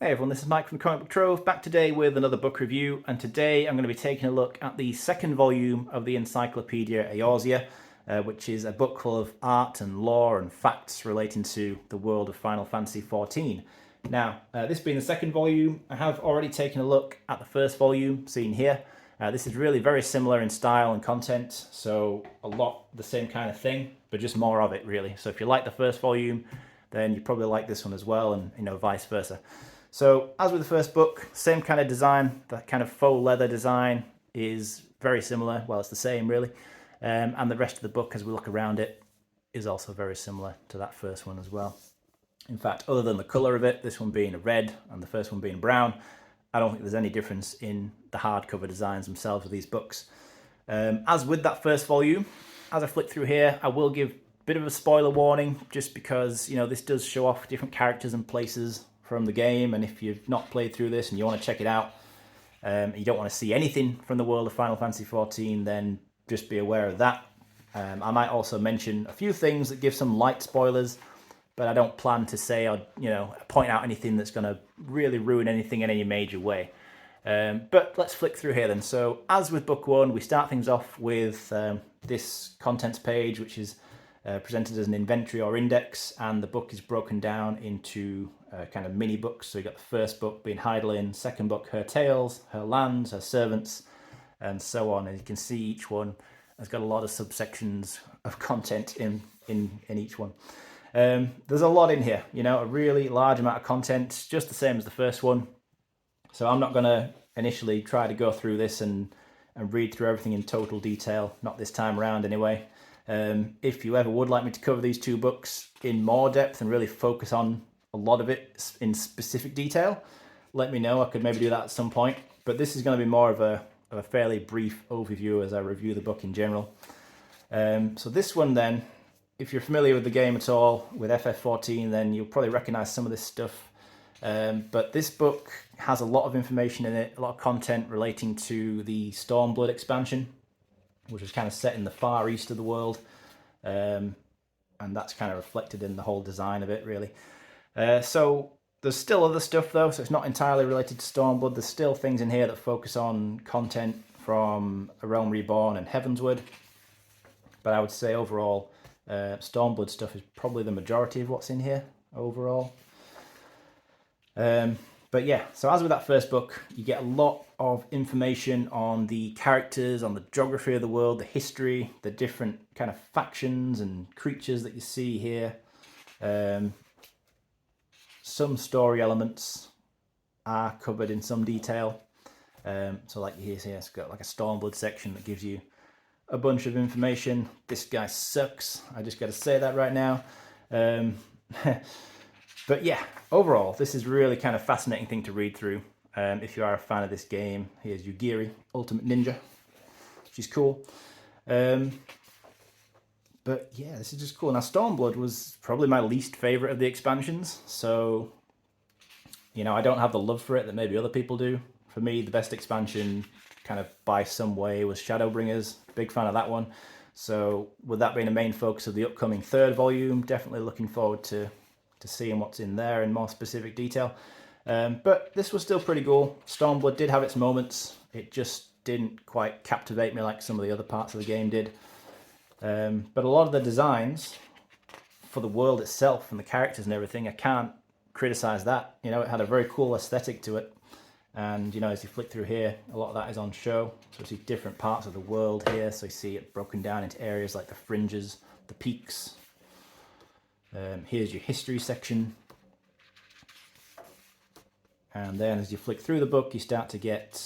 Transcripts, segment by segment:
Hey everyone, this is Mike from the Comic Book Trove, back today with another book review, and today I'm going to be taking a look at the second volume of the Encyclopedia Eorzea, which is a book full of art and lore and facts relating to the world of Final Fantasy XIV. Now, this being the second volume, I have already taken a look at the first volume, seen here. This is really very similar in style and content, so a lot the same kind of thing, but just more of it really. So if you like the first volume, then you probably like this one as well, and vice versa. So as with the first book, same kind of design, that kind of faux leather design is very similar. Well, it's the same really. And the rest of the book, as we look around it, is also very similar to that first one as well. In fact, other than the colour of it, this one being a red and the first one being brown, I don't think there's any difference in the hardcover designs themselves of these books. As with that first volume, as I flick through here, I will give a bit of a spoiler warning, just because this does show off different characters and places from the game, and if you've not played through this and you want to check it out, you don't want to see anything from the world of Final Fantasy XIV, then just be aware of that. I might also mention a few things that give some light spoilers, but I don't plan to say or point out anything that's going to really ruin anything in any major way. But let's flick through here then. So as with book one, we start things off with this contents page, which is presented as an inventory or index, and the book is broken down into kind of mini books. So you got the first book being Heidelin, second book Her Tales, Her Lands, Her Servants, and so on. And you can see each one has got a lot of subsections of content in each one. There's a lot in here, a really large amount of content, just the same as the first one. So I'm not going to initially try to go through this and read through everything in total detail, not this time around anyway. If you ever would like me to cover these two books in more depth and really focus on a lot of it in specific detail, let me know. I could maybe do that at some point. But this is going to be more of a fairly brief overview as I review the book in general. So this one then, if you're familiar with the game at all, with FF14, then you'll probably recognise some of this stuff. But this book has a lot of information in it, a lot of content relating to the Stormblood expansion, which is kind of set in the far east of the world. And that's kind of reflected in the whole design of it, really. So there's still other stuff, though, so it's not entirely related to Stormblood. There's still things in here that focus on content from A Realm Reborn and Heavensward. But I would say overall, Stormblood stuff is probably the majority of what's in here overall. But yeah, so as with that first book, you get a lot of information on the characters, on the geography of the world, the history, the different kind of factions and creatures that you see here. Some story elements are covered in some detail. So like you hear here, it's got like a Stormblood section that gives you a bunch of information. This guy sucks. I just got to say that right now. But yeah, overall, this is really kind of fascinating thing to read through. If you are a fan of this game, here's Yugiri, Ultimate Ninja, which is cool. But yeah, this is just cool. Now, Stormblood was probably my least favourite of the expansions, so I don't have the love for it that maybe other people do. For me, the best expansion, kind of by some way, was Shadowbringers. Big fan of that one. So with that being a main focus of the upcoming third volume, definitely looking forward to seeing what's in there in more specific detail. But this was still pretty cool. Stormblood did have its moments. It just didn't quite captivate me like some of the other parts of the game did. But a lot of the designs for the world itself and the characters and everything, I can't criticize that. It had a very cool aesthetic to it. And, as you flick through here, a lot of that is on show. So you see different parts of the world here. So you see it broken down into areas like the fringes, the peaks. Here's your history section. And then as you flick through the book, you start to get,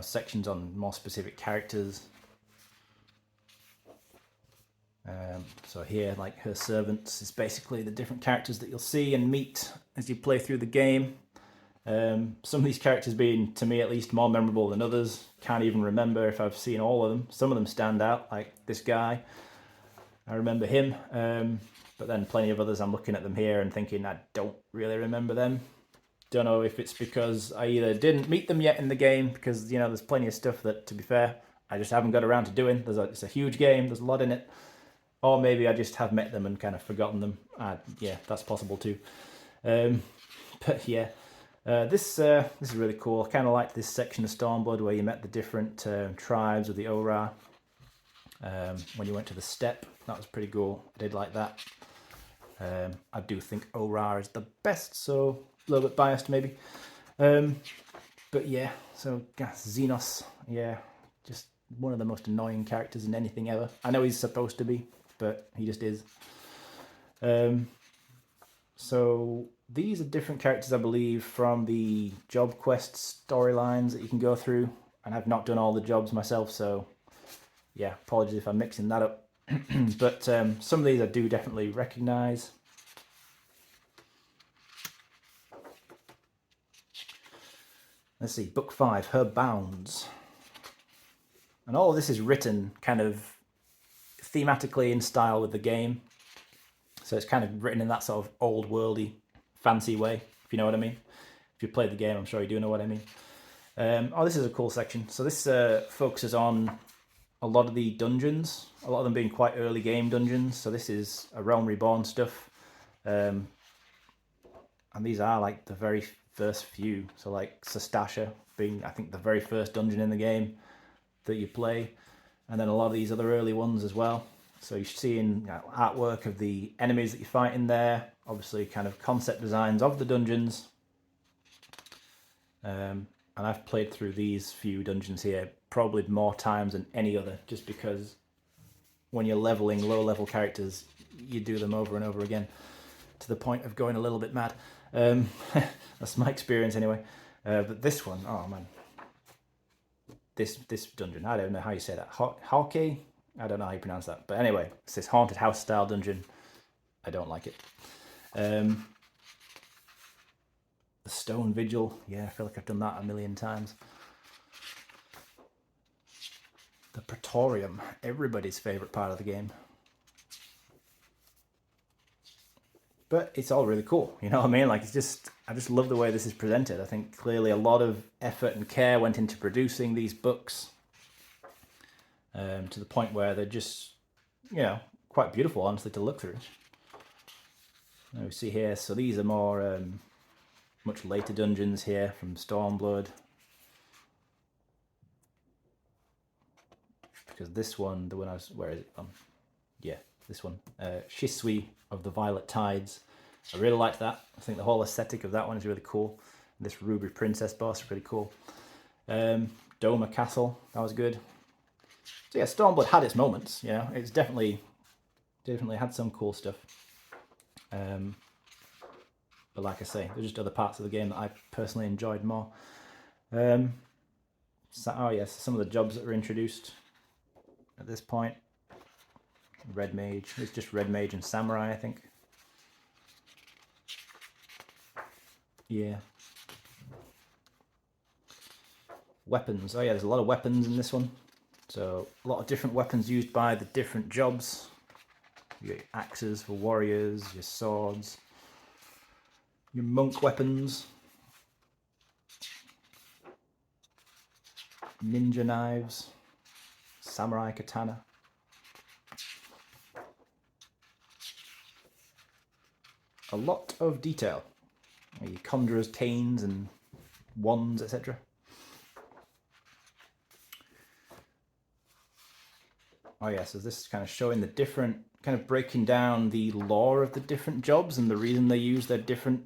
sections on more specific characters. So here, like Her Servants, is basically the different characters that you'll see and meet as you play through the game. Some of these characters being, to me at least, more memorable than others. Can't even remember if I've seen all of them. Some of them stand out, like this guy. I remember him. But then plenty of others, I'm looking at them here and thinking, I don't really remember them. Don't know if it's because I either didn't meet them yet in the game, because, there's plenty of stuff that, to be fair, I just haven't got around to doing. It's a huge game, there's a lot in it. Or maybe I just have met them and kind of forgotten them. Yeah, that's possible too. But yeah, This is really cool. I kind of like this section of Stormblood where you met the different tribes of the Ora. When you went to the steppe, that was pretty cool. I did like that. I do think Ora is the best, so a little bit biased maybe. But yeah, so Xenos, yeah, just one of the most annoying characters in anything ever. I know he's supposed to be, but he just is. So these are different characters, I believe, from the job quest storylines that you can go through. And I've not done all the jobs myself, so yeah, apologies if I'm mixing that up. But some of these I do definitely recognise. Let's see, Book 5, Her Bounds. And all of this is written kind of thematically in style with the game. So it's kind of written in that sort of old worldy, fancy way, if you know what I mean. If you played the game, I'm sure you do know what I mean. Oh, this is a cool section. So this focuses on a lot of the dungeons, a lot of them being quite early game dungeons. So this is A Realm Reborn stuff. And these are like the very first few. So like Sestasha being, I think, the very first dungeon in the game that you play. And then a lot of these other early ones as well. So you're seeing artwork of the enemies that you fight in there. Obviously kind of concept designs of the dungeons. And I've played through these few dungeons here probably more times than any other, just because when you're leveling low level characters, you do them over and over again to the point of going a little bit mad. That's my experience anyway. But this one, oh man. This dungeon, I don't know how you say that. Hawkey? I don't know how you pronounce that. But anyway, it's this haunted house style dungeon. I don't like it. The Stone Vigil. Yeah, I feel like I've done that a million times. The Praetorium. Everybody's favourite part of the game. But it's all really cool. You know what I mean? Like, it's just, I just love the way this is presented. I think clearly a lot of effort and care went into producing these books. To the point where they're just, you know, quite beautiful, honestly, to look through. Now we see here, so these are more much later dungeons here from Stormblood. Because this one, the one I was, where is it from? Yeah, this one, Shisui of the Violet Tides. I really liked that. I think the whole aesthetic of that one is really cool. This Ruby Princess boss is pretty cool. Doma Castle, that was good. So yeah, Stormblood had its moments, you know, it's definitely had some cool stuff. But like I say, there's just other parts of the game that I personally enjoyed more. So, oh yes, some of the jobs that were introduced at this point. Red Mage, it's just Red Mage and Samurai, I think. Yeah. Weapons, oh yeah, there's a lot of weapons in this one. So a lot of different weapons used by the different jobs. You got your axes for warriors, your swords, your monk weapons, ninja knives, samurai katana. A lot of detail. Your conjurer's canes and wands, etc. Oh yeah, so this is kind of showing the different, kind of breaking down the lore of the different jobs and the reason they use their different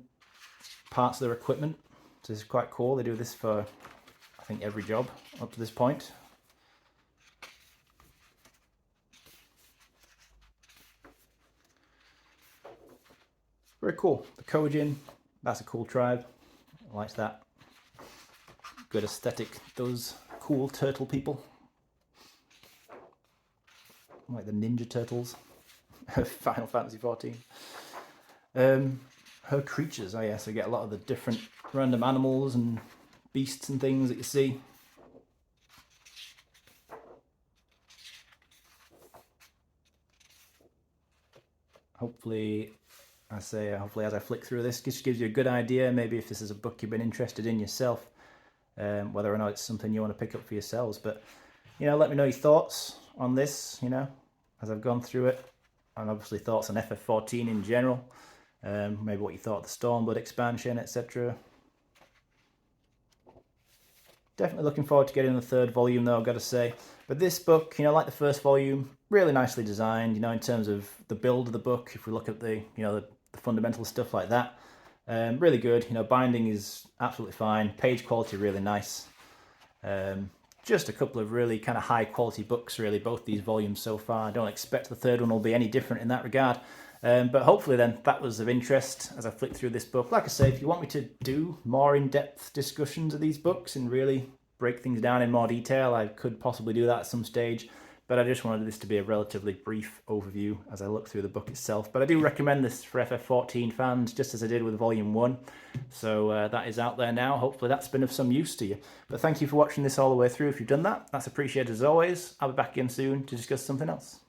parts of their equipment. So this is quite cool. They do this for, I think, every job up to this point. Very cool. The Kojin, that's a cool tribe. I like that. Good aesthetic. Those cool turtle people. Like the Ninja Turtles. Final Fantasy 14. Her creatures, oh yeah, so you get a lot of the different random animals and beasts and things that you see. Hopefully as I flick through this, just gives you a good idea, maybe if this is a book you've been interested in yourself, whether or not it's something you want to pick up for yourselves. But, you know, let me know your thoughts on this, you know, as I've gone through it, and obviously thoughts on FF14 in general, maybe what you thought of the Stormblood expansion, etc. Definitely looking forward to getting the third volume though, I've got to say. But this book, you know, like the first volume, really nicely designed, you know, in terms of the build of the book, if we look at the, you know, the fundamental stuff like that. Really good, you know, binding is absolutely fine, page quality really nice. Just a couple of really kind of high quality books really, both these volumes so far. I don't expect the third one will be any different in that regard. But hopefully then that was of interest as I flick through this book. Like I say, if you want me to do more in-depth discussions of these books and really break things down in more detail, I could possibly do that at some stage. But I just wanted this to be a relatively brief overview as I look through the book itself. But I do recommend this for FF14 fans, just as I did with Volume 1. So that is out there now. Hopefully that's been of some use to you. But thank you for watching this all the way through. If you've done that, that's appreciated as always. I'll be back again soon to discuss something else.